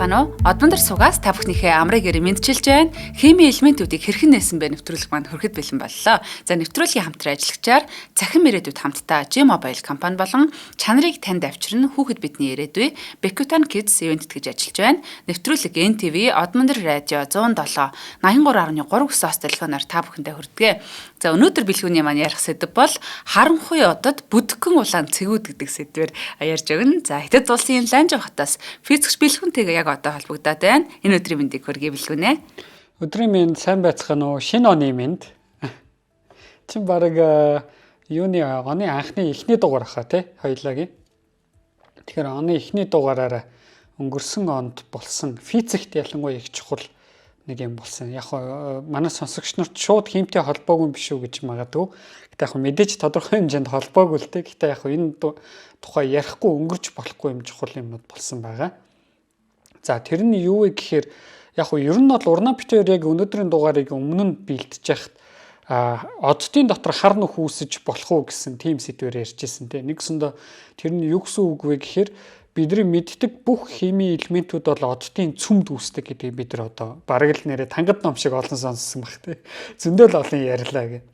байцгаана уу? Одмондар суугаас та бүхнийхээ амрыг мэдчилж байна. Хими элементүүдийг хэрхэн нээсэн бэ нэвтрүүлэг маань хүрэхэд бэлэн боллоо. За нэвтрүүлгийн хамтран ажиллагчаар цахим ирээдүйд хамтдаа G-Mobile компани болон чанарыг танд авчирна хүүхэд бидний ирээдүй Bekutan Kids Event гэж ажиллаж байна. Нэвтрүүлэг NTV Одмондар радио 107 83.3 GHz телефоноор та бүхэндээ хүрдэгэ. За өнөөдөр бэлгүүний маань ярих сэдэв бол харанхуй одод бүдгхэн улаан цэгүүд гэдэг сэдвээр ярьж өгнө. За Хятад улсын Ланжо хотоос физикч бэлгүүнтэйгээ яг одоо холбогдоод байна. Энэ өдрийн мэндийг хүргэе бэлгүүнэ. Өдрийн мэнд сайн байцгаана уу? Шинэ оны мэнд. Чин баг юуны оны анхны эхний дугаар хаа тий хоёулагийн. Тэгэхээр оны эхний дугаараараа өнгөрсөн онд болсон физикт ялангуяа их чухал нэг юм болсон. Яг манай сонсогч нарт шууд хиймтэй холбоогүй биш үү гэж магадгүй. Гэтэ яг мэдээж тодорхой хэмжээнд холбоогүй л дээ. Гэтэ яг энэ тухай ярихгүй өнгөрч болохгүй юм чухал юмнууд болсон байгаа. За тэр нь юу вэ гэхээр яг ер нь бол урна битээр яг өнөөдрийн дугаарыг өмнө нь бэлдэж яхад оддын дотор хар нүх үүсэж болох уу гэсэн тийм сэдвээр ярьжсэн тийм. Нэгсэндээ тэр нь юу гэсэн үг вэ гэхээр бидний мэддэг бүх хими элементүүд бол оддын цөмд үүсдэг гэдгийг бид нар одоо бараг л нэрээ тангад ном шиг олон сонссон баг тийм. Зөндөл олон ярьлаа гэх.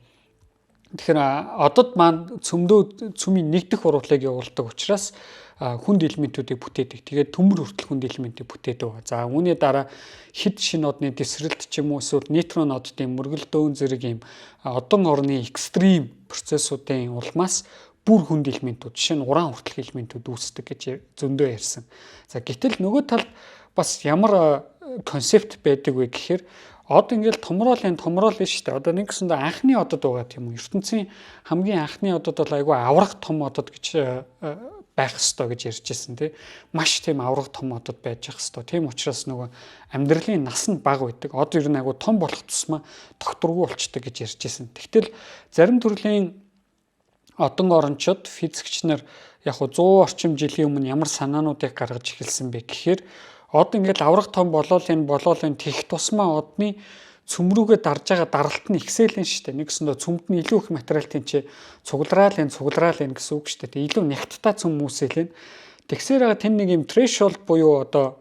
Тэгэхээр одод маань цөмийн нэгдэх урвалыг явуулдаг учраас хүнд элементүүдийг бүтээдэг. Тэгээд төмөр хүртэл хүнд элементийг бүтээдэг. За үүний дараа хэд шин одны тесрэлт ч юм уу эсвэл нейтрон оддын мөргөлдөөн зэрэг юм одон орны экстрим процессуудын улмаас бүр хүнд элементүүд, жишээ нь уран хүртэл элементүүд үүсдэг гэж зөндөө ярьсан. За гэтэл нөгөө талд бас ямар концепт байдаг вэ гэхээр од ингээл томроолын шүү дээ. Одоо нэг гэсэндээ анхны одод байгаа тийм үү. ертөнцийн хамгийн анхны одод бол айгүй аврах том одод гэж байх ёстой гэж ярьжсэн тий. Маш тийм аврах том одод байж явах ёстой. Тийм учраас нөгөө амьдралын нас нь бага байдаг. Од ер нь айгүй том болох тусмаа тогтургүй болчдөг гэж ярьжсэн. Тэгтэл зарим төрлийн одон орончууд физикч нар яг 100 орчим жилийн өмнө ямар санаануудыг гаргаж эхэлсэн бэ гэхээр од ингээл аврах том болол энэ тех тусмаа одны цөмрүүгээ дарж байгаа даралт нь ихсэлэн шүү дээ. Нэгсэндээ цөмд нь илүү их материал тэнцээ цуглараал гэсэн үг шүү дээ. Илүү нягттай цөм үүсэлэн. Тэгсээр байгаа тэн нэг юм threshold буюу одоо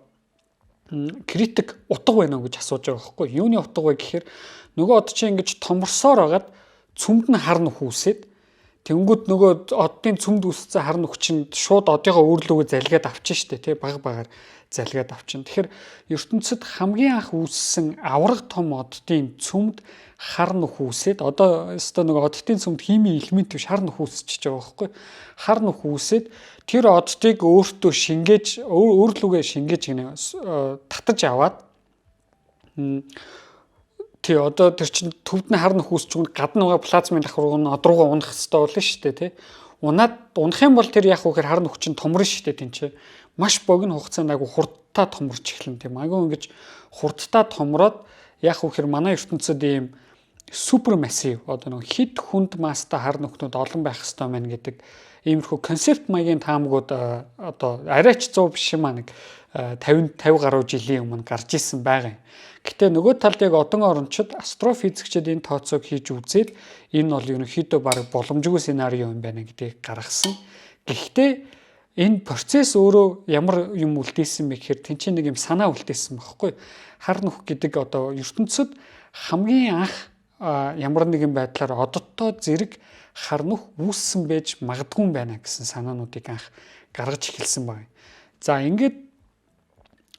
критик утга байна уу гэж асууж байгаа байхгүй. Юуны утга вэ гэхээр нөгөө од чинь ингэж томорсоор хагаад цөмд нь хар нүх үүсээд тэнгүүд нөгөө оддын цөмд үүссэн хар нүх чинь шууд одыгоо өөрлөгөө залгаад авчин шүү дээ. Тэ баг залгаад авчин. Тэгэхээр ертөнцид хамгийн анх үүссэн авраг том оддын цөмд хар нүх үүсээд одоо өстой нөгөө оддын цөмд хими элемент биш хар нүх үүсчихэж байгаа байхгүй. Хар нүх үүсээд тэр оддыг өөртөө шингээж өөрлөгөө шингээж гинэ татаж аваад тий одоо тэр чинь төвд нь хар нүх үүсч гадна байгаа плазмын давхаргуу нь од руугаа унах хэрэгтэй болно шүү дээ тий. Унах юм бол тэр яг үхээр хар нүх чинь томрно шүү дээ тэнцээ. Маш богино хугацаанд агуу хурдтай томорч эхэлнэ тийм. Агуу ингэж хурдтай томроод яг үхээр манай ертөнцид ийм супермассив одоо нэг хэд хүнд масстай хар нүхнүүд олон байх хэрэгтэй байна гэдэг иймэрхүү концепт маягийн таамагууд одоо арайч 100 биш юм аа нэг 50 гаруй жилийн өмнө гарч исэн байгаа юм. Гэтэ нөгөө талд яг одон орончид астрофизикчид энэ тооцоог хийж үзээд энэ бол ерөнхийдөө баг боломжгүй сценарио юм байна гэдгийг гаргасан. Гэхдээ энэ процесс өөрөө ямар юм үлдээсэн бэ гэхээр тэн чинь нэг юм санаа үлдээсэн байхгүй. Хар нүх гэдэг одоо ертөнцид хамгийн анх ямар нэгэн байдлаар ододтой зэрэг хар нүх үүссэн байж магадгүй байна гэсэн санаануудыг анх гаргаж эхэлсэн байна. За ингээд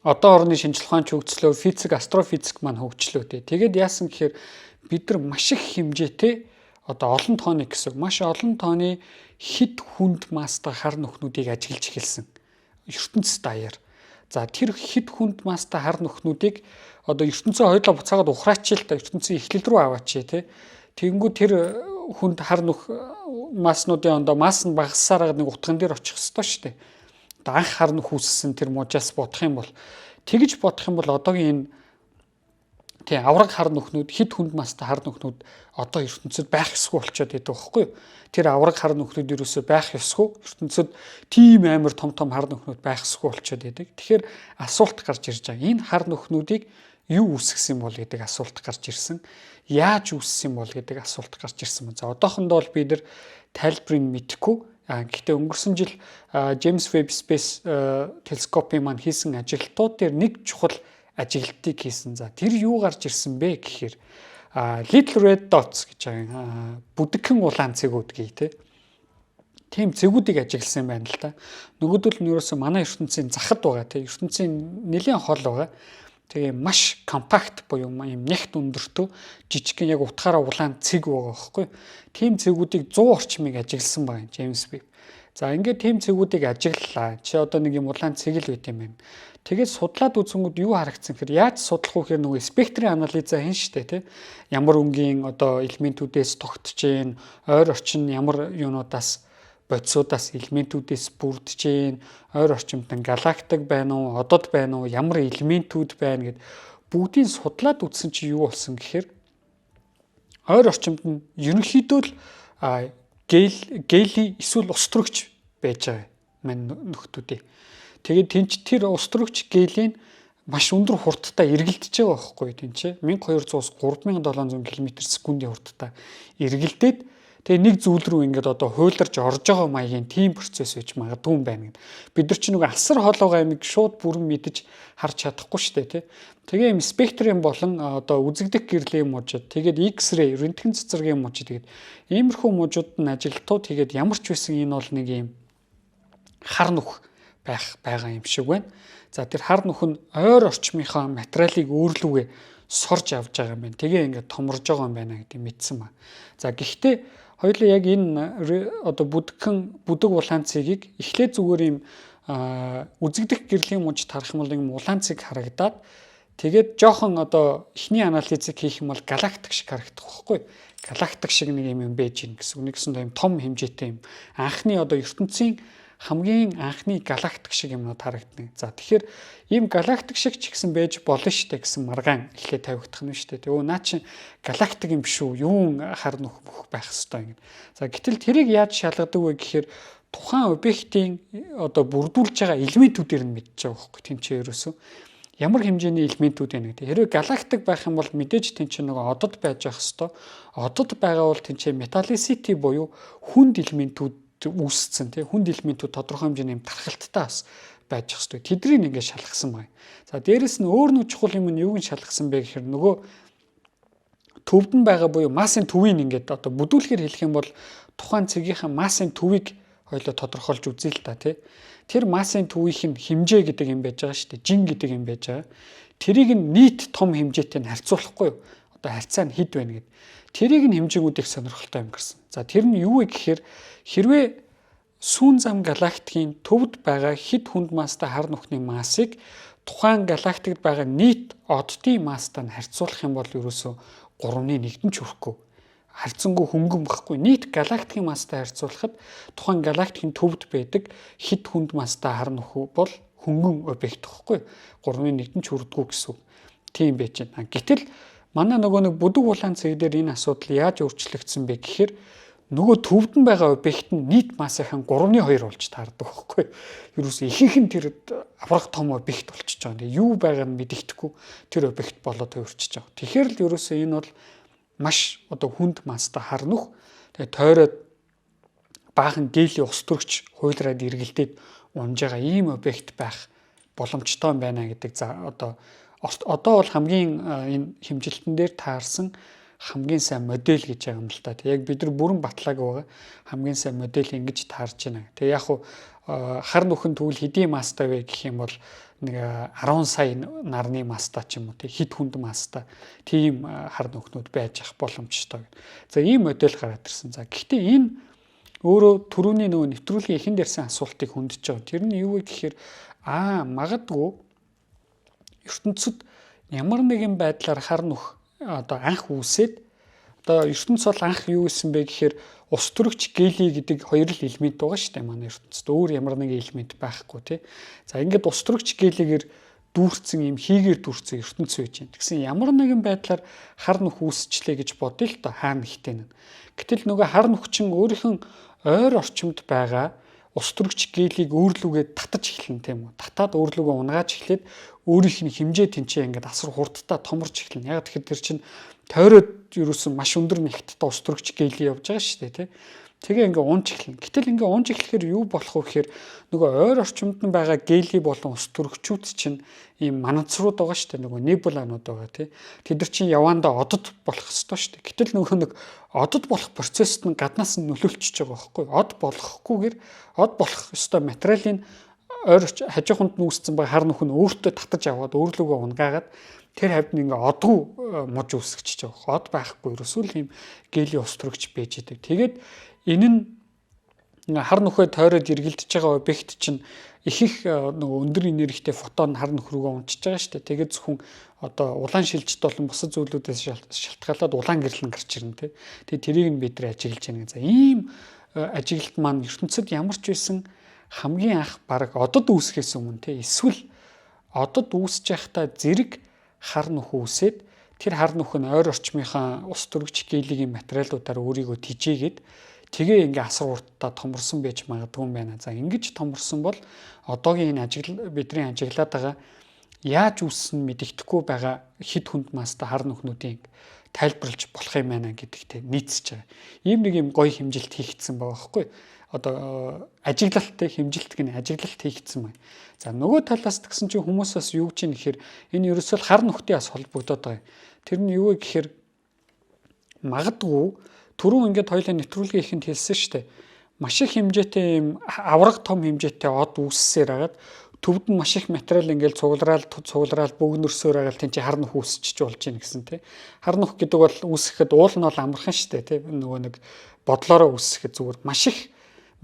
одоо орны шинжлэх ухааны хөгжлөө физик, астрофизик маань хөгжлөө тий. Тэгээд яасан гэхээр бид нар маш их хэмжээтэй одоо олон тооны гэсэн маш олон тооны хэд хүнд масстай хар нүхнүүдийг ажиглаж эхэлсэн. ертөнцийн даяар. За тэр хэд хүнд масстай хар нүхнүүдийг одоо ертөнцийн хоёулаа буцаагаад ухраачил та ертөнцийн эхлэл рүү аваач тий. Тэгэнгүүт тэр хүнд хар нүх масснуудын масс нь багассаар нэг утган дээр очих ёстой шүү дээ. Анх хар нүх үүссэн тэр мужаас бодох юм бол одоогийн энэ авраг хар нүхнүүд хэд хүнд масстай хар нүхнүүд одоо ертөнцид байх ёсгүй болчиход байдаг байхгүй юу? Тэр авраг хар нүхнүүд юусоо байх ёсгүй ертөнцид тийм амар том хар нүхнүүд байх ёсгүй болчиход байдаг. Тэгэхээр асуулт гарч ирж байгаа. Энэ хар нүхнүүдийг юу үүсгэсэн бол гэдэг асуулт гарч ирсэн. Яаж үүссэн бол гэдэг асуулт гарч ирсэн. За одоохондоо бол бид нар тайлбарыг мэдэхгүй. Гэхдээ өнгөрсөн жил James Webb Space телескопын маань хийсэн ажиглалтууд дээр нэг чухал ажиглалтыг хийсэн. За тэр юу гарч ирсэн бэ гэхээр Little Red Dots гэж байгаа бүдгхэн улаан цэгүүд гээ те. Тийм цэгүүдийг ажигласан байна л да. Нөгөөдөл нь ерөөсөө манай ертөнцийн захад байгаа те. ертөнцийн нэлийн хол байгаа. Тэгээ маш компакт буюу юм нягт өндөртөө жижигхэн яг утгаараа улаан цэг байгаа байхгүй. Тийм цэгүүдийг 100 орчмыг ажигласан байгаа James Webb. За ингээд тийм цэгүүдийг ажиглалаа. Чи одоо нэг юм улаан цэг л байт юм байна. Тэгээд судлаад үзэнгүүд юу харагдсан гэхээр яаж судлах вэ гэхээр нөгөө спектрийн анализа хийн штэ тий. Ямар өнгийн одоо элементүүдээс тогтож гин, ойр орчин ямар юунуудаас бодисуудаас элементүүдээс бүрдэж гин, ойр орчимд нь галактик байна уу, одод байна уу, ямар элементүүд байна гэд бүгдийг судлаад үзсэн чи юу болсон гэхээр ойр орчимд нь ерөнхийдөө л гели эсвэл устрөгч байж байгаа мань нөхдүүдээ. Тэгээд тэнч тэр устрөгч гелийн маш өндөр хурдтай эргэлдэж байгаа байхгүй тэнч 1200-аас 3700 км/с-ийн хурдтай эргэлдээд тэгээ нэг зүйл рүү ингээд одоо хуйларч орж байгаа маягийн тийм процесс байж магадгүй юм байна гэд. Бид нар ч нэг асар хоолойгоо амиг шууд бүрэн мэдэж харж чадахгүй шүү дээ тий. Тэгээ юм спектрийн болон одоо үзэгдэх гэрлийн мужид тэгээд X-ray рентген цэцэргийн мужид тэгээд иймэрхүү мужууд нь ажиглалтууд тэгээд ямар ч байсан энэ бол нэг юм хар нүх байгаа юм шиг байна. За тэр хар нүх нь ойр орчмынхаа материалыг өөрлөгөө сорж авч байгаа юм байна. Тэгээ ингээд томорж байгаа юм байна гэдэг мэдсэн ба. За гэхдээ хоёулаа яг энэ одоо бүдэг улаан цэгийг эхлээд зүгээр юм үзэгдэх гэрлийн мужид харах юм бол юм улаан цэг харагдаад тэгээд жоохон одоо эхний анализыг хийх юм бол галактик шиг харагдах байхгүй. Галактик шиг нэг юм байж гин гэсэн. Нэгсэн юм том хэмжээтэй юм. Анхны одоо ертөнцийн хамгийн анхны галактик шиг юмнууд харагдана. За тэгэхээр ийм галактик шиг ч гэсэн байж болно штэ гэсэн маргаан эхлээд тавигдах нь штэ. Өө наа чи галактик юм биш үү? Юун хар нүх мөх байх хэвээр ингэ. За гэтэл тэрийг яаж шалгадаг вэ гэхээр тухайн объектийн одоо бүрдүүлж байгаа элементүүдээр нь мэдчихэж байгаа байхгүй. Тин чи ерөөсөө ямар хэмжээний элементүүд байна гэдэг. Хэрвээ галактик байх юм бол мэдээж тэн чинь нөгөө одод байж байх хэвээр. Одод байгаа бол тэн чинь металлицity буюу хүнд элементүүд үүсцэн тий хүнд элементүүд тодорхой хэмжээний тархалттай бас байж хэвээр. Тэдрийг ингээд шалгасан байна. За дээрэс нь өөр нэг чухал юм нь юуг нь шалгасан бэ гэхээр нөгөө төвд нь байгаа буюу массын төвийг ингээд одоо бүдүүлэхээр хэлэх юм бол тухайн цэгийнхаа массын төвийг хоёлоо тодорхойлж үзье л та тий. Тэр массын төвийн хэмжээ гэдэг юм байж байгаа шүү дээ. Жин гэдэг юм байж байгаа. Тэрийг нь нийт том хэмжээтэй нь харьцуулахгүй юу? Одоо харьцаа нь хэд байна гэд. Тэрийг нь хэмжээгүүдийг сонирхолтой юм гэсэн. За тэр нь юу вэ гэхээр хэрвээ сүүн зам галактикийн төвд байгаа хэд хүнд масстай хар нүхний массыг тухайн галактикт байгаа нийт оддын масстай нь харьцуулах юм бол ерөөсөө 3.1-д ч хүрэхгүй. Харьцангуй хөнгөн багхгүй. Нийт галактикийн масстай харьцуулахад тухайн галактикийн төвд байдаг хэд хүнд масстай хар нүх бол хөнгөн объект гэхгүй. 3.1-д ч хүрдэггүй гэсэн үг. Тийм байж байна. Гэтэл манай нөгөө нэг бүдэг улаан цэг дээр энэ асуудал яаж өөрчлөгдсөн бэ гэхээр нөгөө төвд нь байгаа объект нь нийт массынхаа 3.2 болж таардаг байхгүй. Ерөөсөө ихэнх нь тэр аврах том объект болчихж байгаа. Тэгээ юу байгааг нь мэдэгдэхгүй тэр объект болоод хувирчиж байгаа. Тэгэхээр л ерөөсөө энэ бол маш одоо хүнд масстай хар нүх. Тэгээ тойроод баахан гелийн ус төрөгч хуйлраад эргэлдээд унж байгаа ийм объект байх боломжтой юм байна гэдэг. За одоо бол хамгийн энэ хэмжилтэн дээр таарсан хамгийн сайн модель гэж байгаа юм л та. Яг бид нар бүрэн батлааг байгаа хамгийн сайн модель ингэж таарж байна. Тэгээ яг хуу хар нүхэн тэгвэл хэдийн масстай вэ гэх юм бол нэг 10 сая нарны масстай ч юм уу тий хэд хүнд масстай тийм хар нүхнүүд байж ах боломжтой. За ийм модель гараад ирсэн. За гэхдээ энэ өөрөө түрүүний нөгөө нэвтрүүлгийн эхэн дээрсэн асуултыг хөндөж байгаа. Тэр нь юу вэ гэхээр магадгүй ертөнцид ямар нэгэн байдлаар хар нүх одоо анх үүсээд одоо ертөнц бол анх юу гэсэн бэ гэхээр ус төрөгч гели гэдэг хоёр л элемент байгаа шүү дээ манай ертөнцид. Өөр ямар нэгэн элемент байхгүй тий. За ингээд ус төрөгч гелигээр дүүрсэн юм хийгээр дүүрсэн ертөнц байж байна. Тэгсэн ямар нэгэн байдлаар хар нүх үүсчлээ гэж бодъё л доо хаана ихтэй нь. Гэтэл нөгөө хар нүх чинь өөрийнх нь ойр орчимд байгаа ус төрөгч гелийг өөрлөгөө татаж эхэлнэ тийм үү. Татаад өөрлөгөө унгааж эхлээд өөрийнх нь хэмжээ тэнцээ ингээд асар хурдтай томорч эхэлнэ. Яг тэгэхээр тэр чинь тойроод ерөөсөн маш өндөр нэгттэй ус төрөгч гели явж байгаа шүү дээ тий. Тэгээ ингээ унж эхэлнэ. Гэтэл ингээ унж эхлэхээр юу болох вэ гэхээр нөгөө ойр орчимд нь байгаа гели болон ус төрөгчүүд чинь ийм манацрууд байгаа шүү дээ. Нөгөө небуланууд байгаа тий. Тэд нар чинь явандаа одод болох ёстой шүү дээ. Гэтэл нөгөө нэг одод болох процессд нь гаднаас нь нөлөөлчихөж байгаа байхгүй. Од болохгүйгээр од болох ёстой материалын ойр хажууханд нүүссэн байгаа хар нүх нь өөртөө татаж аваад өөрлөгөө унгаагаад тэр хавьд нь ингээ одгүй муж үүсгэж байгаа. Од байхгүй ерөөсөө ийм гели ус төрөгч байж идэг. Тэгээд энэ нь хар нүхээ тойроод эргэлдэж байгаа объект чинь их нөгөө өндөр энергитэй фотон хар нүх рүүгээ унчиж байгаа шүү дээ. Тэгээд зөвхөн одоо улаан шилжилт болон бусад зүйлүүдээс шалтгаалаад улаан гэрлэн гарч ирнэ тий. Тэгээд тэрийг нь бид нэр ажиглаж яана. За ийм ажиглалт маань ертөнцид ямар ч байсан хамгийн анх баг одод үүсгэхээс өмнө тий. Эсвэл одод үүсэж байхдаа зэрэг хар нүх үүсээд тэр хар нүх нь ойр орчмынхаа ус төрөгч гелигийн материалуудаар өөрийгөө тижээгээд тэгээ ингээ асар уртаа томорсон байж магадгүй юм байна. За ингэж томорсон бол одоогийн энэ бидний ажиглаад байгаа яаж үүссэн мэдэгдэхгүй байгаа хэд хүнд мастай хар нүхнүүдийн тайлбарлаж болох юм байна гэдэгтэй нийцэж байгаа. Ийм нэг юм гоё хэмжилт хийгдсэн байгаа байхгүй. Одоо ажиглалттай хэмжилт гэнэ ажиглалт хийгдсэн байна. За нөгөө талаас тэгсэн чинь хүмүүс бас юу гэж юм гэхээр энэ ерөөсөө хар нүхтэй бас холбогдоод байгаа. Тэр нь юу вэ гэхээр магадгүй түрүүн ингээд хоёлаа нэвтрүүлгийн ихэнд хэлсэн шүү дээ. Маш их хэмжээтэй юм авраг том хэмжээтэй од үүссээр хагаад төвд нь маш их материал ингээд цуглараад бөгнөрсөөр хагаад тийм чи хар нүх үүсчиж болж гин гэсэн тий. Хар нүх гэдэг бол үүсгэхэд уул нь бол амархан шүү дээ тий. Нөгөө нэг бодлороо үүсгэхэд зүгээр маш их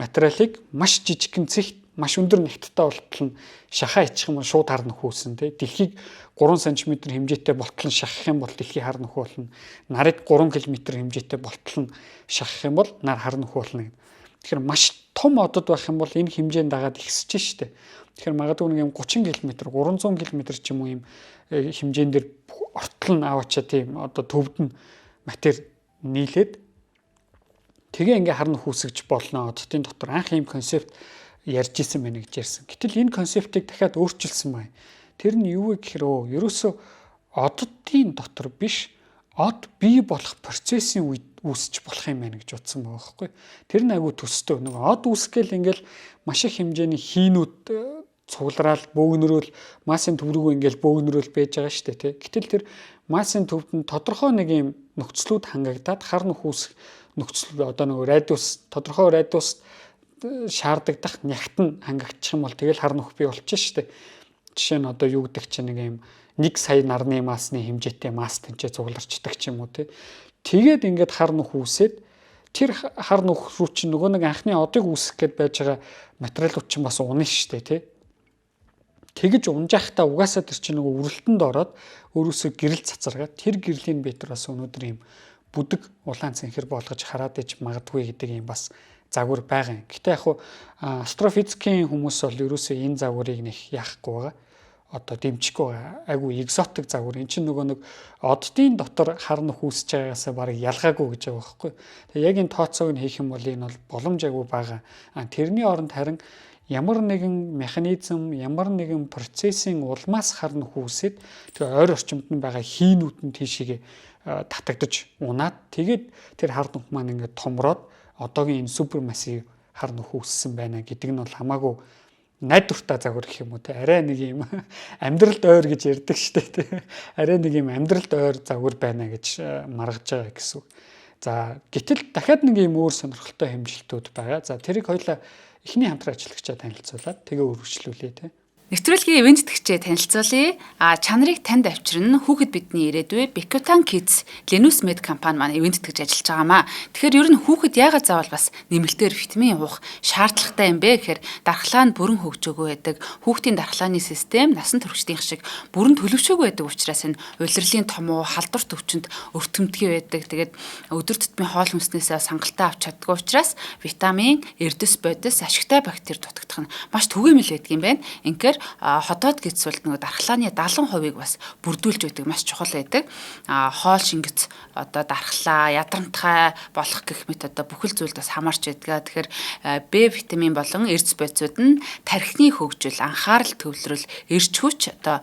материалыг маш жижигхэн цэгт маш өндөр нэгттэй болтол нь шахаа ичих юм бол шууд хар нүх үүснэ тий. Дэлхийг 3 см хэмжээтэй болтол нь шахах юм бол дэлхий хар нүх болно. Нарыг 3 км хэмжээтэй болтол нь шахах юм бол нар хар нүх болно. Тэгэхээр маш том одод байх юм бол энэ хэмжээнд дагаад ихсэж штэ. Тэгэхээр магадгүй нэг юм 30 км 300 км ч юм уу юм хэмжээн дээр ортол нь аваачаа тийм одоо төвд нь матер нийлээд тэгээ ингээ хар нүх үүсгэж болно. Оддын дотор анх ийм концепт ярьж исэн байна гэж ярьсан. Гэтэл энэ концептыг дахиад өөрчилсөн байна. Тэр нь юу вэ гэхээр ерөөсөө оддын дотор биш од бий болох процессын үед үүсэж болох юм байна гэж утсан байгаа байхгүй. Тэр нь айгүй төстэй. Нэг од үүсгээл ингээл маш их хэмжээний хийнүүд цуглараад бөөгнөрөөл массын төв рүү ингээл бөөгнөрөөл байж байгаа шүү дээ тий. Гэтэл тэр массын төвд нь тодорхой нэг юм нөхцлүүд хангагдаад хар нүх үүсэх нөхцөл одоо нэг радиус тодорхой радиуст шаардагдах нягт нь хангагдчих юм бол тэгэл хар нүх бий болчих шүү дээ. Жишээ нь одоо юу гэдэг чинь нэг юм 1 сая нарны масны хэмжээтэй мас тэнцээ цугларчдаг ч юм уу тий. Тэгээд ингээд хар нүх үүсээд тэр хар нүх рүү чинь нөгөө нэг анхны одыг үүсгэх гээд байж байгаа материалууд чинь бас унах шүү дээ тий. Тэгэж унжаахтаа угаасаа тэр чинь нөгөө үрэлтэнд ороод өөрөөсөө гэрэл цацаргаад тэр гэрлийн битэр бас өнөөдөр юм бүдэг улаан цэнхэр болгож хараад иж магадгүй гэдэг юм бас загвар байгаа юм. Гэтэ яг астрофизикийн хүмүүс бол ерөөсөө энэ загварыг нэг яахгүй байгаа. Одоо дэмжихгүй байгаа. Айгу экзотик загвар. Энд чинь нөгөө нэг оддын дотор хар нүх үүсэж байгаасаа барыг ялгаагүй гэж байгаа байхгүй. Тэгээ яг энэ тооцоог нь хийх юм бол энэ бол боломжгүй байгаа. Тэрний оронд харин ямар нэгэн механизм, ямар нэгэн процессын улмаас хар нүх үүсээд тэгээ ойр орчимд нь байгаа хийнүүд нь тийшээгээ татагдаж унаад тэгээд тэр хар нүх маань ингээд томроод одоогийн энэ супермассив хар нүх үүссэн байна гэдэг нь бол хамаагүй найдвартай загвар гэх юм уу те арай нэг юм амьдралд ойр гэж ярьдаг штэ те арай нэг юм амьдралд ойр загвар байна гэж маргаж байгаа гэсэн үг. За гэтэл дахиад нэг юм өөр сонирхолтой хэмжилтүүд байгаа. За тэрийг хоёлаа эхний хамтран ажиллагчаа танилцуулаад тэгээ өргөжлүүлээ те. Нэвтрүүлгийн ивент тэтгэгчээ танилцуулъя. Чанарыг танд авчирна хүүхэд бидний ирээдүй Bikutan Kids Linus Med компани маань ивент тэтгэж ажиллаж байгаамаа. Тэгэхээр ер нь хүүхэд яагаад заавал бас нэмэлтээр витамин уух шаардлагатай юм бэ гэхээр дархлаа нь бүрэн хөгжөөгөө байдаг. Хүүхдийн дархлааны систем насан туршидынх шиг бүрэн төлөвшөөгүй байдаг учраас энэ улирлын томуу халдвар төвчөнд өртөмтгий байдаг. Тэгээд өдөр тутмын хоол хүнснээсээ сангалтаа авч чаддгүй учраас витамин, эрдэс бодис, ашигтай бактери дутагдах нь маш түгээмэл байдаг юм байна. Инхээр хотоод гэцүүлд нөгөө дархлааны 70% бас бүрдүүлж байдаг маш чухал байдаг. Хоол шингэц одоо дархлаа, ядрамтгай болох гэх мэт одоо бүхэл зүйлд бас хамаарч байдаг. Тэгэхээр Б витамин болон эрдэс бодисууд нь тархины хөгжил, анхаарал төвлөрөл, эрч хүч одоо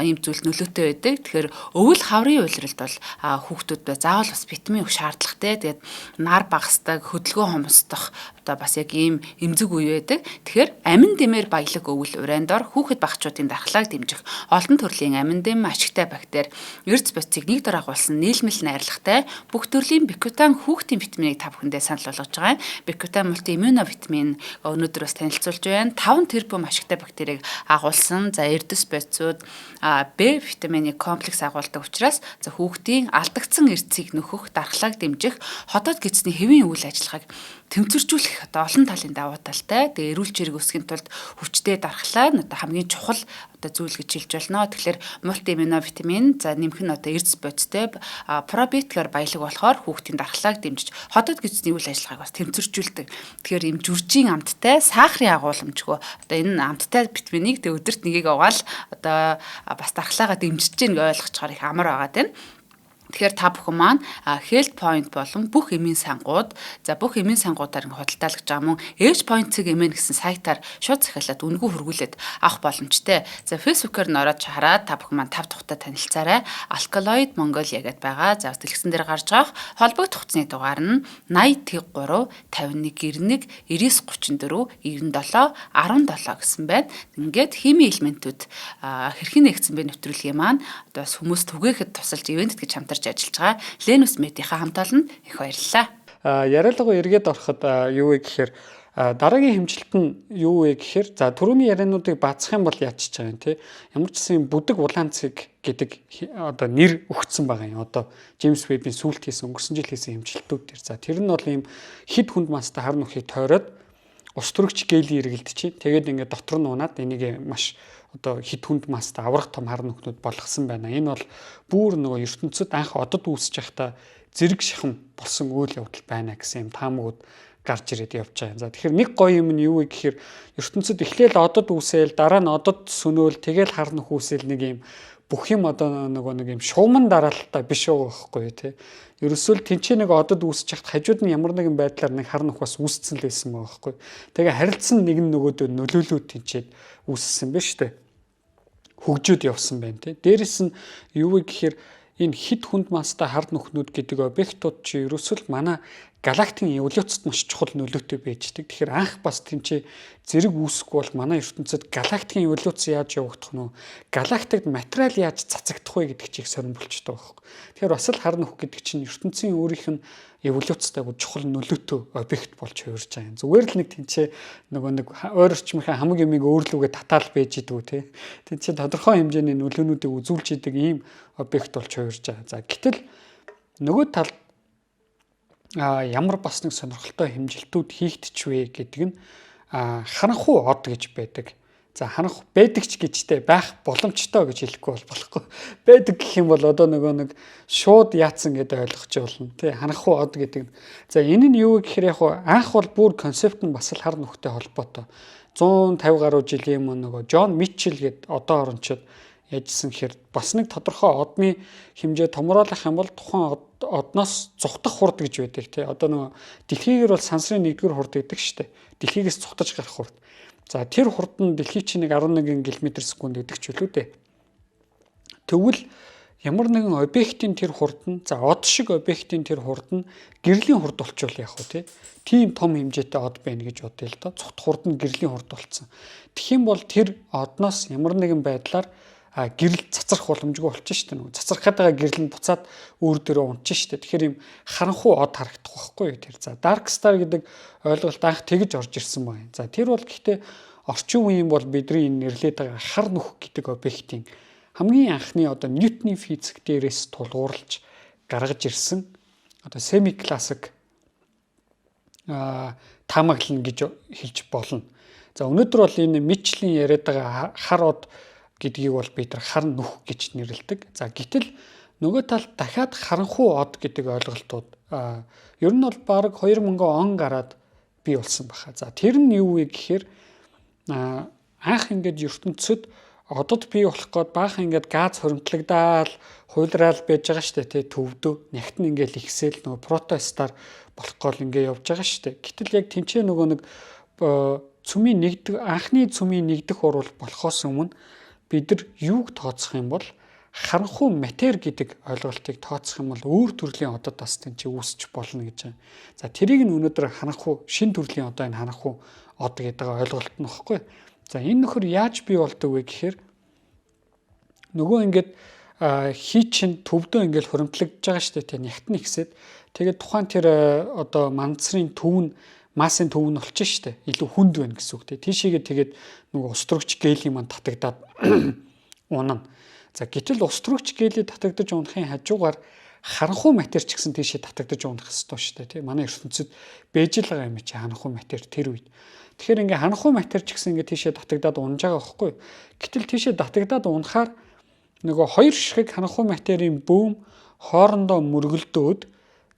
ийм зүйл нөлөөтэй байдаг. Тэгэхээр өвөл хаврын уйлралд бол хүүхдүүд заавал бас витамин өгөх шаардлагатай. Тэгээд нар багасдаг, хөдөлгөөн хомсдох одоо бас яг ийм эмзэг үе байдаг. Тэгэхээр амин дэмээр баялаг өвөл урайн дор хүүхэд багчуудын дархлааг дэмжих олон төрлийн амин дэм, ашигтай бактери, эрдэс бодисыг нэг дор агуулсан нийлмэл найрлагатай бүх төрлийн бикутан хүүхдийн витаминыг та бүхэндээ санал болгож байгаа. Бикутан мульти иммуновитамин өнөөдөр бас танилцуулж байна. 5 тэрбум ашигтай бактерийг агуулсан. За эрдэс бодисууд Б витамины комплекс агуулдаг учраас за хүүхдийн алдагдсан эрдэсийг нөхөх, дархлааг дэмжих, хотоод гэцний хэвийн үйл ажиллагааг тэмцэржүүлэх одоо олон талын давуу талтай. Тэгээ эрүүл чирэг өсгөхийн тулд хүчтэй дархлаа нь одоо хамгийн чухал одоо зүйл гэж хэлж байна. Тэгэхээр мультивитамин за нэмэх нь одоо эрдэс бодистой пробиотикаар баялаг болохоор хүүхдийн дархлааг дэмжиж хотоод гэцний үйл ажиллагааг бас тэмцэржүүлдэг. Тэгэхээр ийм жүржийн амттай сахарын агуулмжгүй одоо энэ амттай витаминыг тэг өдөрт нэгийг угаал одоо бас дархлаагаа дэмжиж гин ойлгочоор их амар байгаа тийм. Тэгэхээр та бүхэн маань Health Point болон бүх эмийн сангууд за бүх эмийн сангуудаар худалдаалгаж байгаа мөн Age Point эмэн гэсэн сайтаар шууд захиалаад үнэгүй хөргүүлээд авах боломжтой. За Facebook-оор н ороод хараад та бүхэн маань 5 тухтай танилцаарай. Alkaloid Mongolia гэдээ байгаа. За дэлгэцэн дээр гарч байгаа холбогдох утасны дугаар нь 80 3 51 91 99 34 97 17 гэсэн байна. Ингээд хими элементүүд хэрхэн нэгдсэн бэ нэвтрүүлгийн маань одоо хүмүүс түгээхэд тусалж ивент гэж хамтарч ажиллаж байгаа. Lenus Med-ийнхаа хамт олон их баярлалаа. Яриалгоо эргээд ороход юу вэ гэхээр дараагийн хэмжилт нь юу вэ гэхээр за түрүүний яриануудыг баацах юм бол яачих байгаа юм те. Ямар ч гэсэн бүдэг улаан цэг гэдэг одоо нэр өгсөн байгаа юм. Одоо Джеймс Веббийн сүүлд хийсэн өнгөрсөн жил хийсэн хэмжилтүүд төр. За тэр нь бол ийм хид хүнд мастай хар нүхийг тойроод ус төрөгч гелийн эргэлдэж чинь. Тэгээд ингээд дотор нь унаад энийг маш одоо хид хүнд мастай аврах том хар нүхнүүд болгосон байна. Энэ бол бүр нөгөө ертөнцид анх одод үүсэж байхдаа зэрэг шахам болсон үйл явдал байна гэсэн юм таамагуд гарч ирээд явж байгаа. За тэгэхээр нэг гоё юм нь юу вэ гэхээр ертөнцид эхлээл одод үүсээл дараа нь одод сөнөөл тэгэл хар нүх үүсээл нэг юм бүх юм одоо нэг юм шууман дараалтаа биш байгаа байхгүй тий. Ерөөсөө тэнцээ нэг одод үүсэж хахад хажууд нь ямар нэгэн байдлаар нэг хар нүх бас үүсцэн л байсан байгаа байхгүй. Тэгээ харилцсан нэг нь нөгөөдөө нөлөөлөд тэнцээд үүссэн байна шүү дээ. Хөгжөөд явсан байна тий. Дээрэс нь юу вэ гэхээр энэ хид хүнд мастай хар нүхнүүд гэдэг объектууд чи ерөөсөө манай галактикийн эволюцид маш чухал нөлөөтэй байждаг. Тэгэхээр анх бас тэнцээ зэрэг үүсэхгүй бол манай ертөнцид галактикийн эволюц яаж явагдах нь вэ? Галактикт материал яаж цацагдах вэ гэдэг чиг сонирн болчтой байхгүй. Тэгэхээр бас л хар нүх гэдэг чинь ертөнцийн өөрийнх нь эволюцтай чухал нөлөөтэй объект болж хувирж байгаа юм. Зүгээр л нэг тэнцээ нэг ойр орчмынхаа хамаг ямиг өөрлөгөө татаал байж идэгүү те. Тэнцээ тодорхой хэмжээний нөлөөнүүдийг үзүүлж идэг ийм объект болж хувирж байгаа. За гэтэл нөгөө талд ямар бас нэг сонирхолтой хэмжилтүүд хийгдчихвэ гэдэг нь харанхуй од гэж байдаг. За харанх байдаг ч гэжтэй байх боломжтой гэж хэлэхгүй болохгүй. Байдаг гэх юм бол одоо нөгөө нэг шууд яатсан гэдэг ойлгож болно. Тэ харанхуй од гэдэг. За энэ нь юу гэхээр яг анх бол бүр концепт нь бас л хар нүхтэй холбоотой. 150 гаруй жилийн өмнө нөгөө Джон Митчелл гэдэг одоо орончид яжсан гэхээр бас нэг тодорхой одны хэмжээ томруулах юм бол тухайн одноос зүхтах хурд гэж байдаг тий. Одоо нөгөө дэлхийгээр бол сансрын 1-р хурд гэдэг шүү дээ. Дэлхийгээс зүхтаж гарах хурд. За тэр хурд нь дэлхий чинь 11 км/сек гэдэг ч үлээ дээ. Тэгвэл ямар нэгэн объектын тэр хурд нь за од шиг объектын тэр хурд нь гэрлийн хурд болчвол яг уу тий. Тийм том хэмжээтэй од байна гэж бодъё л доо. Зүхт хурд нь гэрлийн хурд болцсон. Тэгэх юм бол тэр одноос ямар нэгэн байдлаар гэрэл цацрах боломжгүй болчих шүү дээ. Цацрахад байгаа гэрэл нь буцаад өөр дөрөө унчих шүү дээ. Тэгэхээр юм харанхуй од харагдах байхгүй юу тэр. За Dark Star гэдэг ойлголт анх тэгж орж ирсэн байна. За тэр бол гэхдээ орчин үеийн бол бидний энэ нэрлээд байгаа хар нүх гэдэг объектын хамгийн анхны одоо Ньютоны физик дээрээс тулгуурлаж гаргаж ирсэн одоо semi classic таамаглал гэж хэлж болно. За өнөөдөр бол энэ Митчеллийн яриад байгаа хар од гэдгийг бол бид нар хар нүх гэж нэрлэдэг. За гэтэл нөгөө талд дахиад харанхуй од гэдэг ойлголтууд ер нь бол баг 2000 он гараад бий болсон баха. За тэр нь юу вэ гэхээр анх ингээд ертөнцид одод бий болох гээд баахан ингээд газ хоригдлагдаал хуйлраал байж байгаа штэ тий төвдөө нягт нь ингээд ихсэл нөгөө протостаар болох гол ингээд явж байгаа штэ. Гэтэл яг тэнцээ нөгөө нэг цүмийн нэгдэх анхны цүмийн нэгдэх урвал болохоос өмнө бид нар юуг тооцох юм бол харанхуй матер гэдэг ойлголтыг тооцох юм бол өөр төрлийн одод бас тэнцээ үүсч болно гэж байна. За тэрийг нь өнөөдөр харанхуй шин төрлийн одоо энэ харанхуй од гэдэг ойлголт нь багхгүй. За энэ нөхөр яаж бий болдог вэ гэхээр нөгөө ингээд хий чин төвдөө ингээд хуримтлагдж байгаа шүү дээ. Нягт нь ихсээд тэгээд тухайн тэр одоо мандцрын төв нь массын төв нь болчих шүү дээ. Илүү хүнд байна гэсэн үг тийм. Тийшээгээ тэгээд нөгөө устрогч гелийн манд татагдаад унана. За гэтэл устрогч гелий татагдаж унахын хажуугаар харанхуй матер ч гэсэн тийшээ татагдаж унах хэрэгтэй шүү дээ тийм. Манай ертөнцид бэж л байгаа юм чи харанхуй матер тэр үед. Тэгэхээр ингээ харанхуй матер ч гэсэн ингээ тийшээ татагдаад унаж байгаа байхгүй. Гэтэл тийшээ татагдаад унахаар нөгөө хоёр ширхэг харанхуй материйн бөөм хоорондоо мөргөлдөөд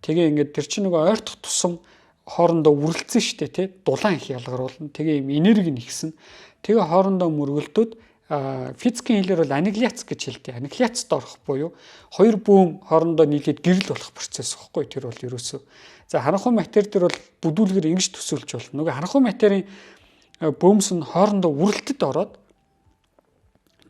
тэгээ ингээ тэр чинь нөгөө ойртох тусам хоорондоо үргэлцэн штэ тий дулаан их ялгаруулна. Тэгээ юм энерги нэгсэн. Тэгээ хоорондоо мөргөлдөөд физикийн хэлээр бол аннигиляц гэж хэлдэг. Аннигиляцд орох буюу хоёр бөөм хоорондоо нийлээд гэрэл болох процесс واخгүй тэр бол ерөөсөө. За харанхуй матер дээр бол бүдүүлгээр ингэж төсөөлж болно. Нөгөө харанхуй материйн бөөмс нь хоорондоо үрэлтэд ороод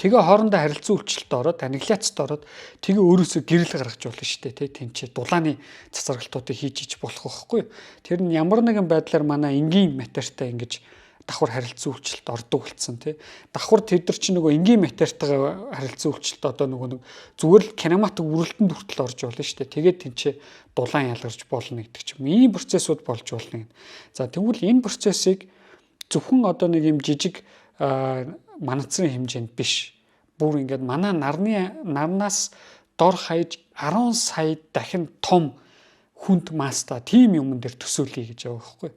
тэгээ хоорондоо харилцан үйлчлэлт ороод аннигиляцд ороод тэгээ өөрөөсөө гэрэл гаргаж болно шүү дээ тий тэнцээ дулааны цацрагалтуудыг хийж болох واخгүй. Тэр нь ямар нэгэн байдлаар манай энгийн матертай ингэж давхар харилцан үйлчлэлт ордог болсон тий. Давхар тэд нар чинь нөгөө энгийн материтайгаа харилцан үйлчлэлт одоо нөгөө нэг зүгээр л кинематик үрэлтэнд хүртэл орж болно шүү дээ. Тэгээд тэнцээ дулаан ялгарч болно гэдэг ч юм. Ийм процессууд болж болно. За тэгвэл энэ процессыг зөвхөн одоо нэг юм жижиг манацрын хэмжээнд биш. Бүр ингээд манай нарнаас дор хаяж 10 сая дахин том хүнд масста тийм юмн дээр төсөөлье гэж байгаа байхгүй.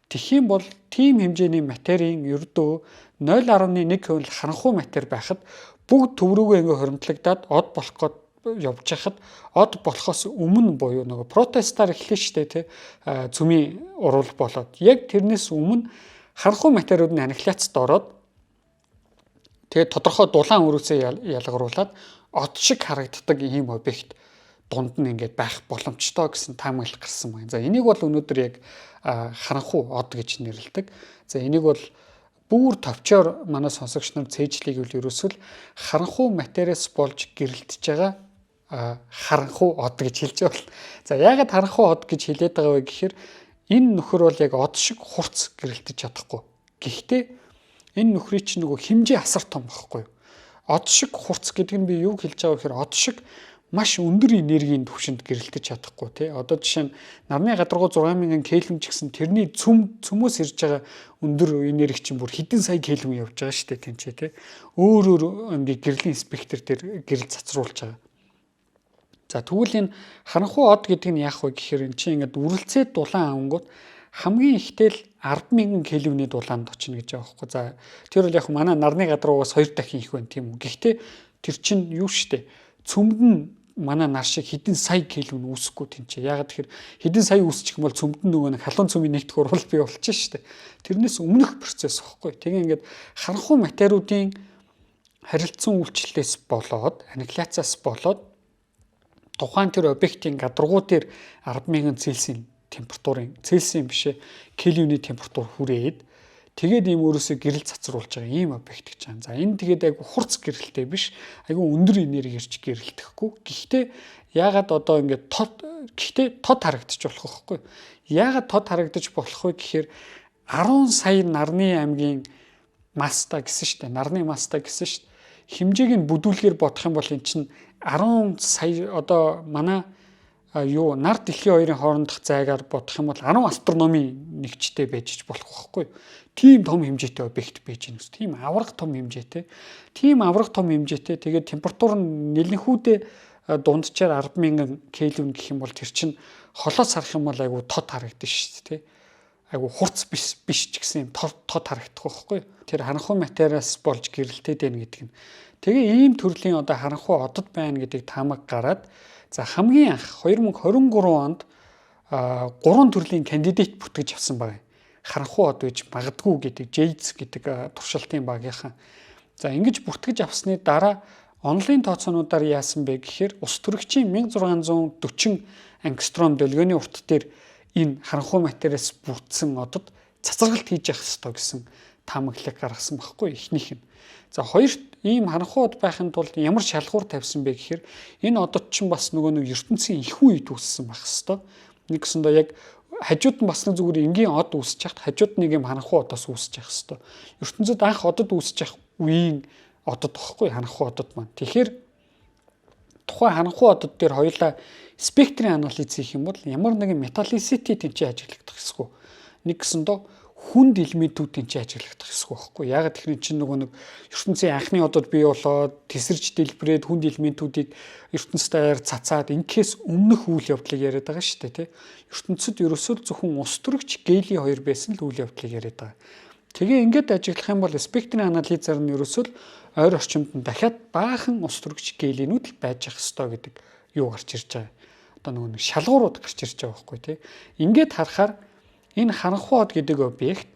Тэгхийн бол тийм хэмжээний материйн ердөө 0.1% харанхуй матер байхад бүгд төв рүүгээ ингээ хоримтлагдаад од болох гээд явж хахад од болохоос өмнө буюу нөгөө протестаар эхлэн штэ тий цүмийн урвал болоод яг тэрнээс өмнө харанхуй материуд нь аннигиляцд ороод тэгээд тодорхой дулаан өрөөсөө ялгаруулад од шиг харагддаг ийм объект дунд нь ингээд байх боломжтой гэсэн таамаглал гарсан байна. За энийг бол өнөөдөр яг харанхуй од гэж нэрлэдэг. За энийг бол бүр товчоор манай сонсогч нар цээжлийг үл ерөөсөл харанхуй материас болж гэрэлтэж байгаа харанхуй од гэж хэлж байна. За яагаад харанхуй од гэж хэлээд байгаа вэ гэхээр энэ нөхөр бол яг од шиг хурц гэрэлтэж чадахгүй. Гэхдээ энэ нөхрийн чинь нөгөө хэмжээ асар том байхгүй юу? Од шиг хурц гэдэг нь би юу хэлж байгаа вэ гэхээр од шиг маш өндөр энергийн түвшинд гэрэлтэж чадахгүй тий. Одоо жишээ нь нарны гадаргуу 6000 кельвин ч гэсэн тэрний цөмөөс ирж байгаа өндөр энерги чинь бүр хэдэн сая кельвин явж байгаа шүү дээ тэнцээ тий. Өөр ингээ гэрлийн спектр дээр гэрэл цацруулж байгаа. За тэгвэл энэ харанхуй од гэдэг нь яах вэ гэхээр эн чинь ингээд үрэлцээд дулаан авангууд хамгийн ихтэй л 100000 кельвиний дулаанд очино гэж байгаа байхгүй. За тэр бол яг манай нарны гадаргуугаас 2 дахин их байна тийм үү. Гэхдээ тэр чинь юу штэ цөмд нь манай нар шиг хэдэн сая кельвин үүсэхгүй тэнцээ. Ягаад тэгэхээр хэдэн сая үүсчих юм бол цөмд нь нөгөө нэг халуун цөмийн нэгдэх урвал бий болчих штэ. Тэрнээс өмнөх процесс واخгүй. Тэгээ ингээд харанхуй материудын харилцан үйлчлэлээс болоод аннигиляцаас болоод тухайн тэр объектын гадаргуу дээр 100000 Цельсийн температурын Цельсийн бишээ кельвиний температур хүрээд тэгээд ийм өөрөөсөө гэрэл цацруулж байгаа ийм объект гэж байна. За энэ тэгээд айгу хурц гэрэлтэй биш, айгу өндөр энерги ирж гэрэлтэхгүй. Гэхдээ яагаад одоо ингээд тод харагдчих болох вэ? Яагаад тод харагдаж болох вэ гэхээр 10 сая нарны аймгийн масста гэсэн шүү дээ. Нарны масста гэсэн шүү дээ. Хэмжээг нь бүдүүлгээр бодох юм бол эн чинь 10 сая одоо манай нар дэлхийн хоёрын хоорондох зайгаар бодох юм бол 10 астрономийн нэгжтэй байж болох байхгүй. Тийм том хэмжээтэй объект байж гэнэ. Тийм авраг том хэмжээтэй. Тийм авраг том хэмжээтэй. Тэгээд температур нь нэлэнхүүдээ дунджаар 100000 кельвин гэх юм бол тэр чинь холоос харах юм бол айгу тод харагдаж шүү дээ. Айгу хурц биш ч гэсэн юм тод харагдах байхгүй. Тэр харанхуй материалаас болж гэрэлтээд байна гэдэг нь. Тэгээ ийм төрлийн одоо харанхуй одод байна гэдэг таамаг гараад за хамгийн анх 2023 онд 3 төрлийн кандидат бүтгэж авсан байна. харанхуй од гэж магадгүй гэдэг Jades гэдэг туршилтын багийнхан. За ингэж бүртгэж авсны дараа онлын тооцоонуудаар яасан бэ гэхээр ус төрөгчийн 1640 ангстром долгионы урт дээр энэ харанхуй материалаас бүрдсэн одод цацрагалт хийж явах ёстой гэсэн таамаглалыг гаргасан байхгүй эхнийх нь. За хоёрт ийм харанхуй од байхын тулд ямар шалгуур тавьсан бэ гэхээр энэ одод чинь бас нөгөө нэг ертөнцийн ихүү үед үүссэн байх ёстой. Нэгсэндээ яг хажууд нь бас нэг зүгээр энгийн од үүсэж хахад хажууд нэг юм харанхуй одоос үүсэж явах ёстой. ертөнцид анх одод үүсэж явах үеийн одод багхгүй харанхуй одод маань. Тэгэхээр тухайн харанхуй одод дээр хоёулаа спектрийн анализ хийх юм бол ямар нэгэн металлисити тэнцээ ажиглагдах эсгүй. Нэгсэндээ хүнд элементүүд тэнцээ ажиглагдах эсгүй байхгүй. Яг тэгэхээр чинь нөгөө нэг ертөнцийн анхны одод бий болоод тесэрч дэлбэрээд хүнд элементүүдийг ертөнцийн цацаад инкээс өмнөх үйл явдлыг яриад байгаа шүү дээ, тий. ертөнцид ерөөсөө зөвхөн ус төрөгч гели хоёр байсан л үйл явдлыг яриад байгаа. Тэгээ ингээд ажиглах юм бол спектрийн анализаар нь ерөөсөө ойр орчимд нь дахиад баахан ус төрөгч гелинүүд л байж ах ёстой гэдэг юу гарч ирж байгаа. Одоо нөгөө нэг шалгуурууд гарч ирж байгаа байхгүй тий. Ингээд харахаар энэ харанхуй од гэдэг объект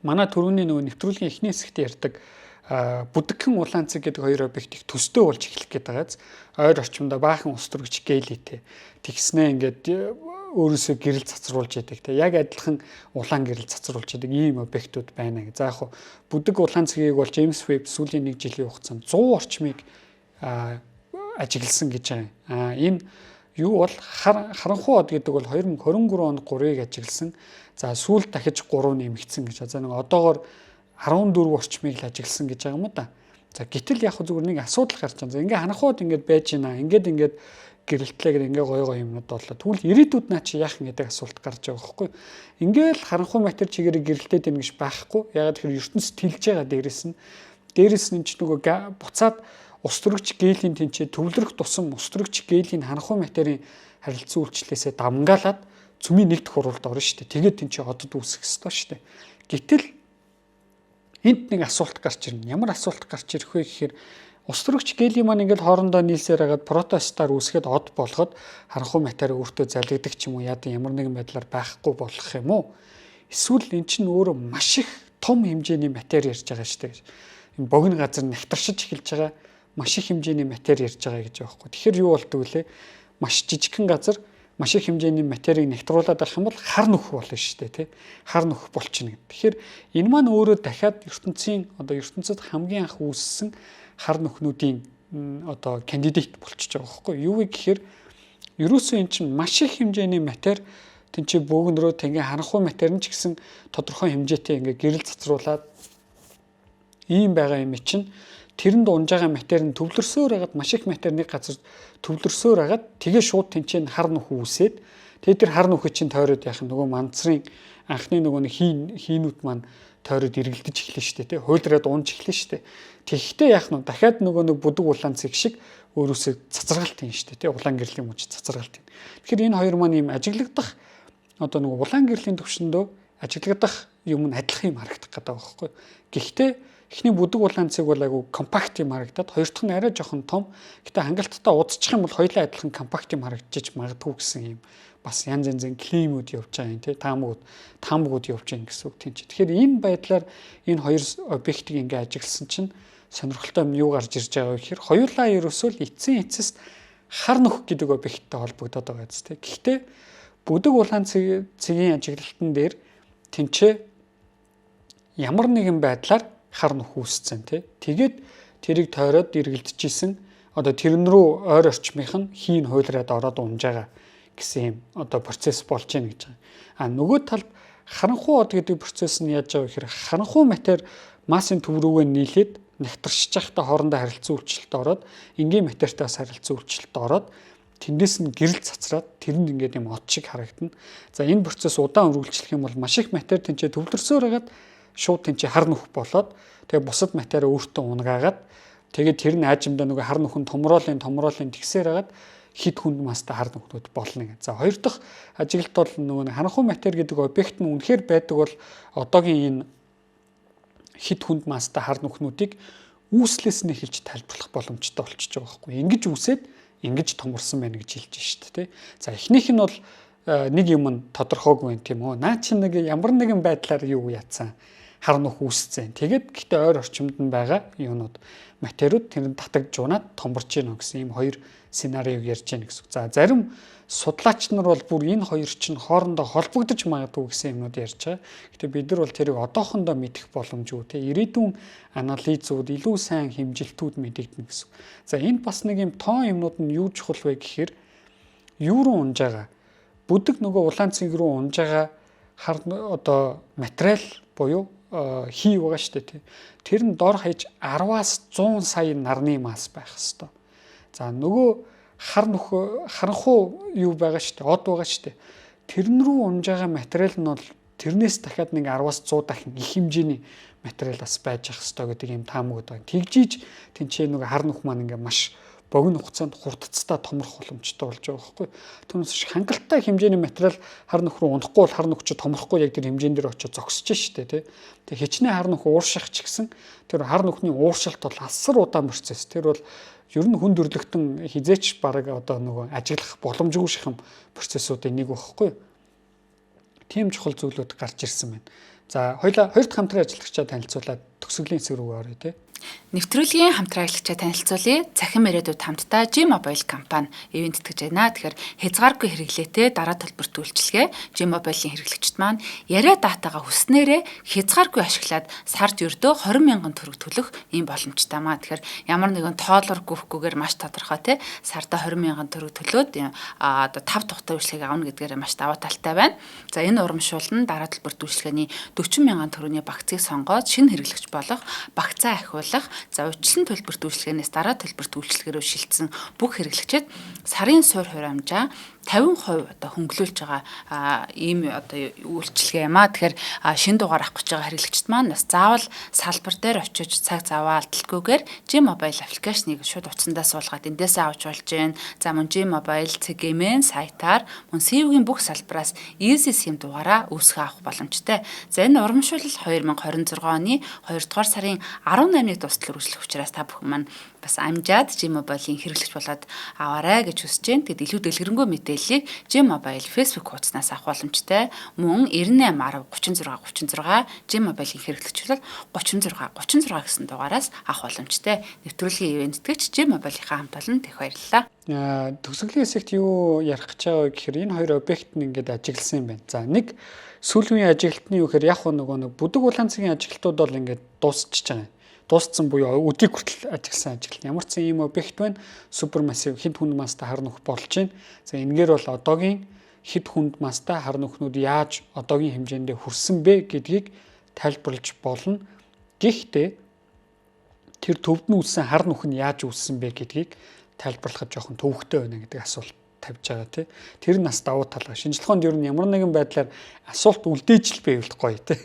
манай түрүүний нөгөө нэвтрүүлгийн эхний хэсэгт ярьдаг бүдгхэн улаан цэг гэдэг хоёр объектыг төстэй болж эхлэх гээд байгааз ойр орчимдоо баахан ус төрөгч гелитэй тэгснээ ингээд өөрөөсөө гэрэл цацруулж яадаг те яг адилхан улаан гэрэл цацруулж яадаг ийм объектууд байна гэ. За яг бүдэг улаан цэгийг бол Джеймс Веб сүүлийн 1 жилийн хугацаанд 100 орчмыг ажигласан гэж байгаа. Энэ юу бол харанхуй од гэдэг бол 2023 онд 3-ыг ажигласан. За сүүлд дахиж 3 нэмэгдсэн гэж. За нэг одоогоор 14 орчмыг л ажигласан гэж байгаа юм да. За гэтэл яг зүгээр нэг асуудал гарч байгаа. За ингээ харанхуй од ингээд байж байна. Ингээд гэрэлтлээгээр ингээ гой юмнууд боллоо. Тэгвэл ирээдүйд наа чи яах гэдэг асуулт гарч байгаа байхгүй. Ингээл харанхуй матер чигээрээ гэрэлтээд байна гэж байхгүй. Ягаад гэхээр ертөнц тэлж байгаа дээрэс нь ч нөгөө буцаад ус төрөгч гелийн тэнцээ төвлөрөх тусам ус төрөгч гелийн харанхуй материйн харилцан үйлчлэлээсээ дамгаалаад цөмийн нэг дэх уралд орно шүү дээ. Тэгээд тэнцээ одод үүсэх ёстой шүү дээ. Гэтэл энд нэг асуулт гарч ирнэ. Ямар асуулт гарч ирэх вэ гэхээр ус төрөгч гелийн маань ингээд хоорондоо нийлсээр хагаад протостаар үүсгээд од болгоод харанхуй матери өөртөө залгидаг ч юм уу яадан ямар нэгэн байдлаар байхгүй болох юм уу? Эсвэл эн чинь өөрөө маш их том хэмжээний матери ярьж байгаа шүү дээ. Энэ богино газар нэгтаршиж эхэлж байгаа маш их хэмжээний матери ярьж байгаа гэж байгаа байхгүй. Тэгэхээр юу болдог вүлээ? Маш жижигхэн газар маш их хэмжээний материйг нэгтруулаад авах юм бол хар нөхөх болно шүү дээ, тий. Хар нөхөх болчихно гэдэг. Тэгэхээр энэ маань өөрөө дахиад ертөнцид хамгийн анх үүссэн хар нөхнүүдийн одоо кандидат болчихж байгаа байхгүй. Юу вэ гэхээр ерөөсөө эн чинь маш их хэмжээний матери тэнцээ бөөгнөрөө тэгээ харанхуй матери нь ч гэсэн тодорхой хэмжээтэй ингээ гэрэл цацруулаад ийм байгаа юм чинь тэрэнд унж байгаа матери нь төвлөрсөөр хагаад маш их матери нэг газар төвлөрсөөр хагаад тэгээ шууд тэнцээ хар нөх үүсээд тэгээ тэр хар нөхөд чинь тойроод яах нөгөө мандцрын анхны нөгөө хийнүүд маань тойроод эргэлдэж эхлэн штэ тий хуйлраад унж эхлэн штэ. Тэгэхдээ яах нь дахиад нөгөө нэг бүдэг улаан цэг шиг өөрөөсөө цацрагалт юм штэ тий улаан гэрлийн мууч цацрагалт юм. Тэгэхээр энэ хоёр маань юм ажиглагдах одоо нөгөө улаан гэрлийн төвшөндөө ажиглагдах юм нь адилхан юм харагдах гэдэг байгаа байхгүй. Гэхдээ эхний бүдэг улаан цэг бол айгу компакт юм харагдаад хоёр дахь нь арай жоохон том. Гэтэ хангалттай удчих юм бол хоёулаа адилхан компакт юм харагдаж магадгүй гэсэн юм. Бас янз янзын клеймүүд явж байгаа юм тий таамагуд явж байгаа гэсэн үг тийм чи. Тэгэхээр энэ байдлаар энэ хоёр объектыг ингээ ажигласан чинь сонирхолтой юм юу гарч ирж байгаа вэ гэхээр хоёулаа ерөөсөө л эцсийн эцэс хар нөх гэдэг объекттай холбогдоод байгаа биз тий. Гэхдээ бүдэг улаан цэгийн ажиглалтын дээр тэнцээ ямар нэгэн байдлаар хар нөх үүсцэн тий. Тэгээд тэрийг тойроод эргэлдэж одоо тэрэн рүү ойр орчмынх нь хийн хуйлраад ороод унж байгаа гэсэн юм одоо процесс болж байна гэж байгаа. А нөгөө талд харанхуй од гэдэг процесс нь яаж байгаа вэ гэхээр харанхуй матери массын төв рүүгээ нийлээд нэгтаршиж байхдаа хоорондоо харилцан үйлчлэлт ороод энгийн материтаас харилцан үйлчлэлт ороод тэндээс нь гэрэл цацраад тэрэнд ингээд юм од шиг харагдана. За энэ процесс удаан үргэлжлэх юм бол маш их матери тэнцээ төвлөрсөөр хагаад шууд тэнцээ хар нөх болоод тэгээ бусад матери өөртөө унгаагаад тэгээд тэр нь аажимдаа нөгөө хар нөхөн томроолын тэгсээр хагаад хид хүнд мастай хар нөхнүүд болно гэж. За хоёр дахь ажиглалт бол нөгөө харанхуй матери гэдэг объект нь үнэхээр байдаг бол одоогийн энэ хид хүнд мастай хар нөхнүүдийг үүслээс нь эхэлж тайлбарлах боломжтой болчихж байгаа байхгүй. Ингэж үүсээд ингэж томорсон байна гэж хэлж байна шүү дээ. За эхнийх нь бол нэг юм нь тодорхойгүй юм тийм үү. Наа чи нэг ямар нэгэн байдлаар юу яатсан хар нүх үүсцэн. Тэгээд гэхдээ ойр орчимд нь байгаа юунууд материуд тэр татагдж унаад томборч гинэ гэсэн ийм хоёр сценариог ярьж гэнэ гэсэн. За зарим судлаач нар бол бүр энэ хоёр чинь хоорондоо холбогдож магадгүй гэсэн юмнууд ярьж байгаа. Гэтэ бид нар бол тэрийг одоохондоо мэдэх боломжгүй те. Ирээдүйн анализууд илүү сайн хэмжилтүүд мэдэгдэнэ гэсэн. За энд бас нэг юм тоон юмнууд нь юу чухал вэ гэхээр юу руу унж байгаа. Бүдэг нөгөө улаан цэнг рүү унж байгаа одоо материал буюу хий байгаа шүү дээ тий. Тэр нь дор хаяж 10-аас 100 сая нарны масс байх хэвээр. За нөгөө харанхуу юу байгаа шүү дээ. Од байгаа шүү дээ. Тэрн рүү унж байгаа материал нь бол тэрнээс дахиад нэг 10-аас 100 дахин их хэмжээний материал бас байж ах хэвээр гэдэг юм таамаг байгаа. Тэгжиж тэнцээ нөгөө хар нүх маань ингээ маш богино хугацаанд хурдцтай томрох боломжтой болж байгаа байхгүй. Түүнээс хангалттай хэмжээний материал хар нүх рүү унахгүй бол хар нүх ч томрохгүй яг тэр хэмжээн дээр очиж зогсож штэ тий. Тэгээ хичнээн хар нүх уурших ч гэсэн тэр хар нүхний ууршилт бол асар удаан процесс. Тэр бол ер нь хүн дөрлөгтөн хизээч бараг одоо нөгөө ажиглах боломжгүй шихам процессуудын нэг байхгүй. Тийм чухал зүйлүүд гарч ирсэн байна. За хоёрт хамтран ажиллагчаа танилцуулаад төгсгөлийн хэсэг рүү оръё тий. Нэвтрүүлгийн хамтраагчаа танилцуулъя. Цахим ирээдүйд хамтдаа G-Mobile компани ивент тэтгэж байна. Тэгэхээр хязгааргүй хэрэглээтэй дараа төлбөрт үйлчилгээ G-Mobile-ийн хэрэглэгчид маань яриа датагаа хүснээрээ хязгааргүй ашиглаад сард ердөө 20,000 төгрөг төлөх ийм боломжтой маа. Тэгэхээр ямар нэгэн тоолор гүөхгүйгээр маш тодорхой те сарда 20,000 төгрөг төлөөд одоо 5 тухтай үйлчилгээг авна гэдгээр маш даваа талтай байна. За энэ урамшуул нь дараа төлбөрт үйлчилгээний 40,000 төгрөгийн багцыг сонгоод шинэ хэрэглэгч болох багцаа ахиулах. За уучлалын төлбөрт үйлчилгээнээс дараа төлбөрт үйлчилгээ рүү шилжсэн бүх хэрэглэгчид сарын суур хуримжаа 50% одоо хөнгөлүүлж байгаа ийм одоо үйлчилгээ юм аа. Тэгэхээр шинэ дугаар авах гэж байгаа хэрэглэгчид маань бас заавал салбар дээр очиж цаг заваа алдалгүйгээр G-Mobile аппликейшнийг шууд утсандаа суулгаад эндээсээ авч болж байна. За мөн G-Mobile цэгийн сайтаар мөн CEV-гийн бүх салбараас Easy SIM дугаараа үүсгэн авах боломжтой. За энэ урамшуул 2026 оны 2 дугаар сарын 18-ны дуустал үргэлжлэх учраас та бүхэн маань бас амжаад G-Mobile-ийн хэрэглэгч болоод аваарай гэж хүсэж байна. Тэгэд илүү дэлгэрэнгүй мэдээллийг G-Mobile Facebook хуудаснаас авах боломжтой. Мөн 9810 36 G-Mobile-ийн хэрэглэгч бол 36 гэсэн дугаараас авах боломжтой. Нэвтрүүлгийн ивент тэтгэгч G-Mobile-ийнхаа хамт олон их баярлалаа. Төгсгөлийн хэсэгт юу ярих гэж байгаа вэ гэхээр энэ хоёр объект нь ингээд ажигласан юм байна. За нэг сүүлийн ажиглалтны юу гэхээр яг нэг бүдэг улаан цэгийн ажиглалтууд бол ингээд дуусчихж байгаа юм. Дууссан буюу өдийг хүртэл ажигласан ажиглалт. Ямар ч ийм объект байна. Супермассив хэд хүнд мастай хар нүх болж байна. За энэгээр бол одоогийн хэд хүнд мастай хар нүхнүүд яаж одоогийн хэмжээндээ хүрсэн бэ гэдгийг тайлбарлаж болно. Гэхдээ тэр төвд нь үүссэн хар нүх нь яаж үүссэн бэ гэдгийг тайлбарлахад жоохон төвөгтэй байна гэдэг асуулт тавьж байгаа тий. Тэр нас давуу талаа. Шинжилгээнд ер нь ямар нэгэн байдлаар асуулт үлдээж л байвал гоё тий.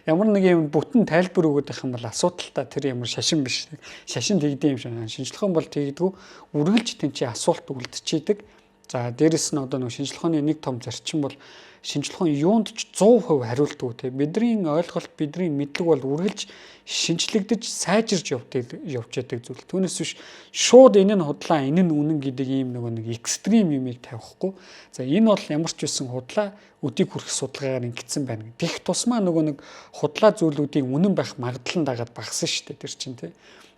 Ямар нэг юм бүтэн тайлбар өгөх юм бол асуудалтай тэр ямар шашин биш. Шашин тэгдэм юм шиг. Шинжилгээнд бол тэгдэггүй үргэлж тэнцээ асуулт үлдчихийдэг. За дээрэс нь одоо нэг шинжилгээний нэг том зарчим бол шинжилгээний юунд ч 100% хариултгүй тий. Бидний ойлголт, бидний мэдлэг бол үргэлж шинжлэгдэж сайжирж явж байдаг зүйл. Түүнээс биш шууд энэ нь худлаа, энэ нь үнэн гэдэг ийм нэг экстрим юмыг тавихгүй. За энэ бол ямар ч байсан худлаа өдийг хүрэх судалгаагаар ингэсэн байна. Тэгэх тусмаа нэг худлаа зүйлүүдийн үнэн байх магадлал нь дагаад багасна шүү дээ тэр чинь тий.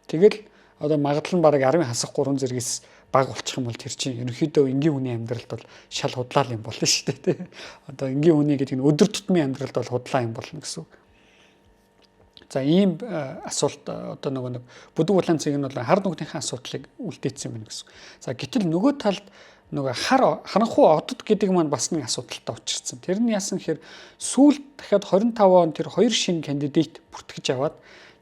Тэгэл одоо магадлал нь бараг 10 хасах 3 зэрэгс баг болчих юм бол тэр чинь ерөнхийдөө энгийн хүний амьдралд бол шал худлаа юм болно шүү дээ тий. Одоо энгийн хүний гэдэг нь өдөр тутмын амьдралд бол худлаа юм болно гэсэн үг. За ийм асуулт одоо нэг бүдэг улаан цэг нь бол хар нүхнийхээ асуудлыг үлдээсэн байна гэсэн. За гэтэл нөгөө талд харанхуу одод гэдэг маань бас нэг асуудалтай учирсан. Тэр нь яасан гэхээр сүүлд дахиад 25 он тэр хоёр шинэ кандидат бүртгэж аваад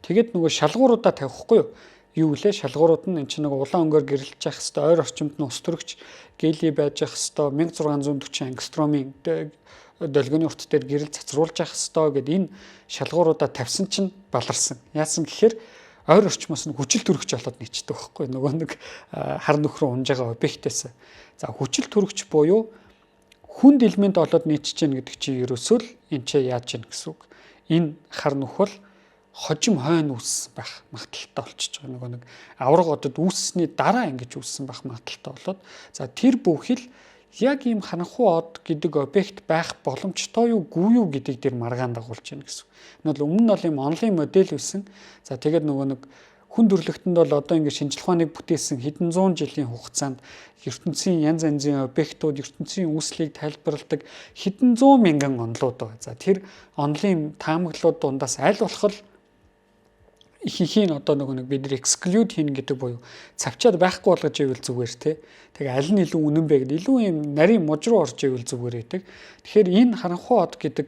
тэгээд нөгөө шалгууруудаа тавихгүй юу? Юу гэлээ шалгуурууд нь эн чинь нэг улаан өнгөөр гэрэлж явах хэвээр ойр орчимд нь ус төрөгч гели байж явах хэвээр 1640 ангстромын долгионы урт дээр гэрэл цацруулж явах хэвээр гэд энэ шалгууруудаа тавьсан чинь баларсан. Яасан гэхээр ойр орчмоос нь хүчил төрөгч болоод нийцдэг байхгүй нөгөө нэг хар нүх рүү унж байгаа объектээс. За хүчил төрөгч буюу хүнд элемент болоод нийцэж гэнэ гэдэг чинь ерөөсөө л энэ ч яаж гэнэ гэсэн үг. Энэ хар нүх бол хожим хойно үүссэн байх магадaltaй болчихж байгаа. Нэг авраг одод үүссний дараа ингэж үүссэн байх магадaltaй болоод за тэр бүхэл яг ийм харанхуй од гэдэг объект байх боломжтой юу гүй юу гэдгийг дээр маргаан дагуулж байна гэсэн. Энэ бол өмнө нь бол ийм онлайн модель байсан. За тэгээд нөгөө нэг хүн төрөлхтөнд бол одоо ингэ шинжлэх ухааныг бүтээсэн хэдэн зуун жилийн хугацаанд ертөнцийн янз янзын объектууд, ертөнцийн үүслийг тайлбарладаг хэдэн зуун мянган онолууд байгаа. За тэр онлын таамаглалууд дундаас аль болох ихийг одоо нэг бид нар exclude хийн гэдэг буюу цавчаад байхгүй болгож ивэл зүгээр те. Тэгээ аль нь илүү үнэн бэ гэдэг илүү юм нарийн муж руу орж ивэл зүгээр байдаг. Тэгэхээр энэ харанхуй од гэдэг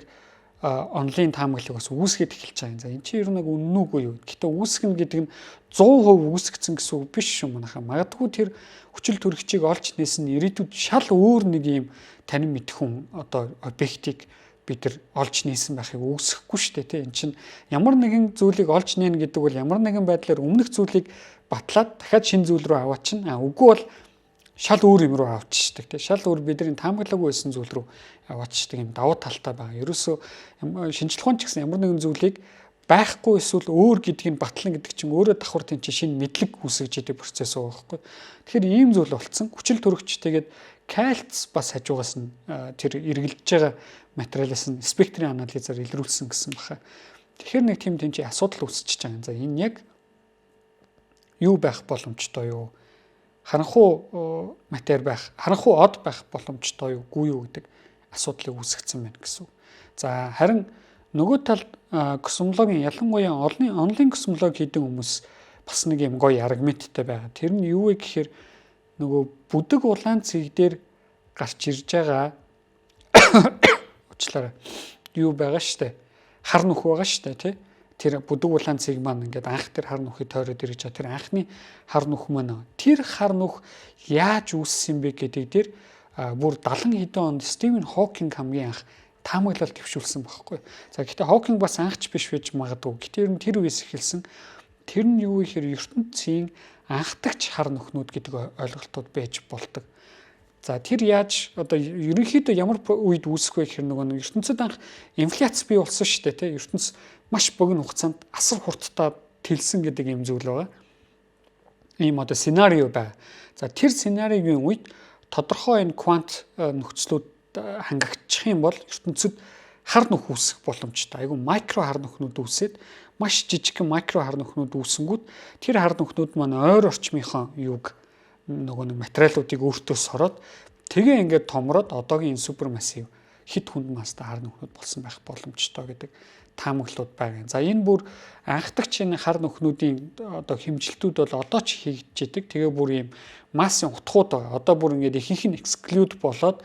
онлайн таамаглалыг бас үүсгэж эхэлж байгаа юм. За эн чинь ер нь нэг үнэн үгүй юу. Гэтэ үүсгэн гэдэг нь 100% үүсгэсэн гэсэн үг биш юм манайхаа. Магадгүй тэр хүчил төрөгчийг олж нээсэн ирээдүйд шал өөр нэг юм танин мэдхүн одоо объектыг бид нар олж нээсэн байхыг үүсэхгүй шүү дээ. Энд чинь ямар нэгэн зүйлийг олж нээн гэдэг бол ямар нэгэн байдлаар өмнөх зүйлийг батлаад дахиад шинэ зүйл рүү аваачихна. Үгүй бол шал өөр юм руу авчиждаг. Шал өөр бидний таамаглаагүй байсан зүйл рүү аваачдаг юм давуу талтай байгаа. Ерөөсөө шинжлэх ухаан ч гэсэн ямар нэгэн зүйлийг байхгүй эсвэл өөр гэдгийг батлана гэдэг чинь өөрөө давхар тийм шинэ мэдлэг үүсгэж идэг процесс байгаа байхгүй. Тэгэхээр ийм зүйл болцсон. Хүчил төрөгчтэйгээд кальц бас хажуугаас нь тэр эргэлдэж байгаа материалаас нь спектрийн анализаар илрүүлсэн гэсэн баха. Тэгэхээр нэг тийм чи асуудал үүсчихэж байгаа. За энэ яг юу байх боломжтой юу? Харанхуй матери байх, харанхуй од байх боломжтой юу, гүй юу гэдэг асуудлыг үүсгэсэн байна гэсэн. За харин нөгөө талд космологийн ялангуяа онлайн космологи хийдэг хүмүүс бас нэг юм гоё аргументтай байгаа. Тэр нь юу вэ гэхээр нөгөө бүдэг улаан цэг дээр гарч ирж байгаа уучлаарай. Юу байгаа штэ. Хар нүх байгаа штэ тий. Тэр бүдэг улаан цэг маань ингээд анх тэр хар нүхийг тойроод ирж байгаа. Тэр анхны хар нүх маань тэр хар нүх яаж үүссэн бэ гэдэг дээр бүр 70 хэдэн онд Стивен Хокинг хамгийн анх таамаглал төвшүүлсэн байхгүй. За гэхдээ Хокинг бас анхч биш байж магадгүй. Гэхдээ ер нь тэр үеэс эхэлсэн. Тэр нь юу гэхээр ертөнцийн анхдагч хар нүхнүүд гэдэг ойлголтууд байж болдог. За тэр яаж одоо ерөнхийдөө ямар үед үүсэх вэ гэхээр нөгөө ертөнцид анх инфляц бий болсон шүү дээ, тийм ертөнц маш богино хугацаанд асар хурдтай тэлсэн гэдэг юм зүйл байгаа. Ийм одоо сценарио байна. За тэр сценарийн үед тодорхой энэ квант нөхцлүүд хангагдчих юм бол ертөнцид хар нүх үүсэх боломжтой. Айгу микро хар нүхнүүд үүсээд маш жижигхэн микро хар нүхнүүд үүсэнгүүт тэр хар нүхнүүд маань ойр орчмынхон юг нөгөө нэг материалуудыг өөртөө сороод тэгээ ингээд томроод одоогийн супермассив хит хүнд мастай хар нүхнүүд болсон байх боломжтой гэдэг таамаглалууд байгаа. За энэ бүр анхдагч энэ хар нүхнүүдийн одоо хэмжилтүүд бол одоо ч хийгдэж идэг. Тэгээ бүр ийм массын утгууд байгаа. Одоо бүр ингээд ихэнх нь exclude болоод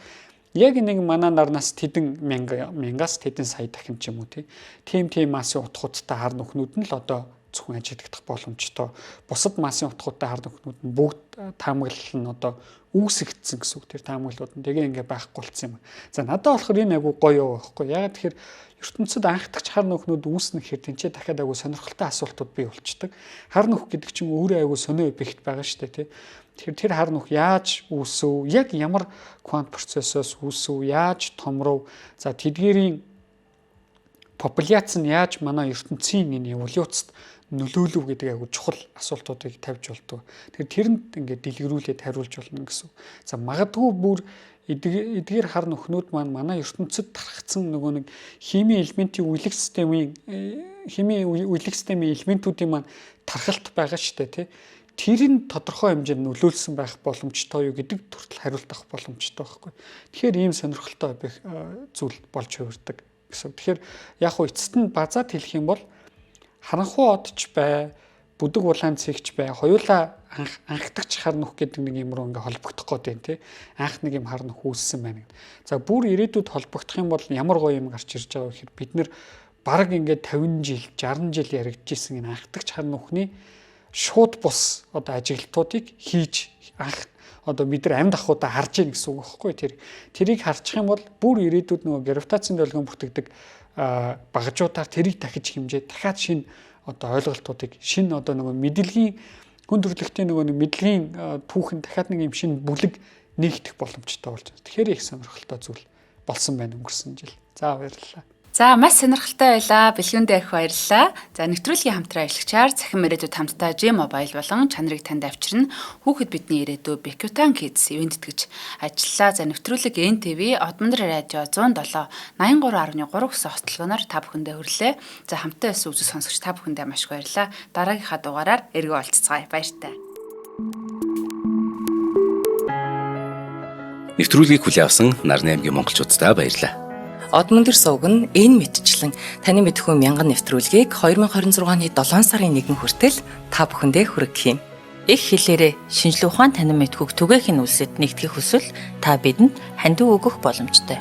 яг нэг манай нарнаас тэдэн мянгаас тэдэн сая дахин ч юм уу тийм массын утгуудтай хар нүхнүүд нь л одоо зөвхөн ажиглагдах боломжтой. Бусад массын утгуудтай хар нүхнүүд нь бүгд таамаглал нь одоо үүсэгдсэн гэсэн үг. Тэр таамаглалууд нь тэгээ ингээ байхгүй болсон юм. За надад болохоор энэ агуу гоё байхгүй. Яг тэгэхээр ертөнцид анхдагч хар нүхнүүд үүснэ гэхээр тэнцээ дахиад агуу сонирхолтой асуултууд бий болчдөг. Хар нүх гэдэг чинь өөрөө агуу сонио объект байгаа шүү дээ, тий. Тэгэхээр тэр хар нүх яаж үүсв? Яг ямар квант процессоос үүсв? Яаж томров? За тэдгээрийн популяц нь яаж манай ертөнцийн энэ эволюцид нөлөөлөв гэдэг агуу чухал асуултуудыг тавьж болдог. Тэгэхээр тэрэнд ингээд дэлгэрүүлээд хариулж болно гэсэн. За магадгүй бүр эдгээр хар нүхнүүд маань манай ертөнцид тархацсан нөгөө нэг химийн элементийн үйлэг системийн элементүүдийн маань тархалт байгаа шүү дээ, тий. Тэр нь тодорхой хэмжээнд нөлөөлсөн байх боломжтой юу гэдэг төртөл хариулт авах боломжтой байхгүй. Тэгэхээр ийм сонирхолтой зүйл болж хувирдаг гэсэн. Тэгэхээр яг хөө эцэст нь базаад хэлэх юм бол харанхуй одч бай, бүдэг улаан цэгч бай, хоёулаа анхдагч хар нүх гэдэг нэг юм руу ингээ холбогдох гээд байна, тий. Анх нэг юм хар нүх үүссэн байна. За бүр ирээдүйд холбогдох юм бол ямар гоё юм гарч ирж байгаа вэ гэхээр бид нэр бараг ингээ 50 жил, 60 жил яригдчихсэн энэ анхдагч хар нүхний шууд бус одоо ажиглалтуудыг хийж одоо бид нар амьд ахуудаа харж ийн гэсэн үг байхгүй. Тэрийг харчих юм бол бүр ирээдүйд нөгөө гравитацийн долгион бүртгэдэг багажуудаар тэрийг дахиж хэмжээ дахиад шинэ одоо ойлголтуудыг шинэ одоо нөгөө мэдлэгийн хүн төрөлхтний нөгөө мэдлэгийн түүхэн дахиад нэг юм шинэ бүлэг нэгдэх боломжтой болж байна. Тэгэхээр их сонирхолтой зүйл болсон байна өнгөрсөн жил. За баярлалаа. За маш сонирхолтой байлаа. Бэлгүүндээ их баярлалаа. За нэвтрүүлгийн хамтран ажиллагчаар цахим ирээдүйд хамтдаа G-Mobile болон чанарыг танд авчирна. Хүүхэд бидний ирээдүй Bikutan Kids ивент гэж ажиллаа. За нэвтрүүлэг NTV Одмондөр радио 107 83.3 гэсэн хотлогоноор та бүхэндээ хүрэлээ. За хамтдаа байсан үзэл сонсогч та бүхэндээ маш их баярлалаа. Дараагийнхаа дугаараар эргэн уулзцгаая. Баяртай. Нэвтрүүлгийг хүлээн авсан Нарны аймгийн монголчуудтай баярлалаа. Одмондөр сувг нь энэ мэдчлэн таны мэдхүү мянган нэвтрүүлгийг 2026 оны 7 сарын 1 хүртэл та бүхэндээ хүргэх юм. Их хэлээрээ шинжлэх ухаан танин мэдхүүг түгээхийн үлсэд нэгтгэх хүсвэл та бидэнд хандив өгөх боломжтой.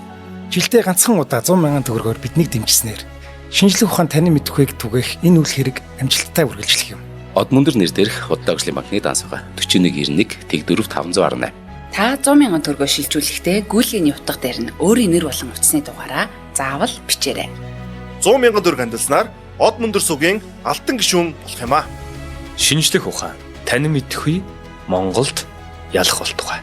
Жилдээ ганцхан удаа 100 мянган төгрөгөөр биднийг дэмжснээр шинжлэх ухаан танин мэдхүйг түгээх энэ үйл хэрэг амжилттай үргэлжлэх юм. Одмондөр нэр дээрх Удаагийн банкны дансага 4191 Тэг 4518. Та 100,000 төгрөгөө шилжүүлэхдээ гүйлгийн утга дээр нь өөрийн нэр болон утасны дугаараа заавал бичээрэй. 100,000 төгрөг хандалснаар Одмондөр сувгийн алтан гишүүн болох юм а. Шинжлэх ухаан танин мэдхгүй Монголд ялах болтугай.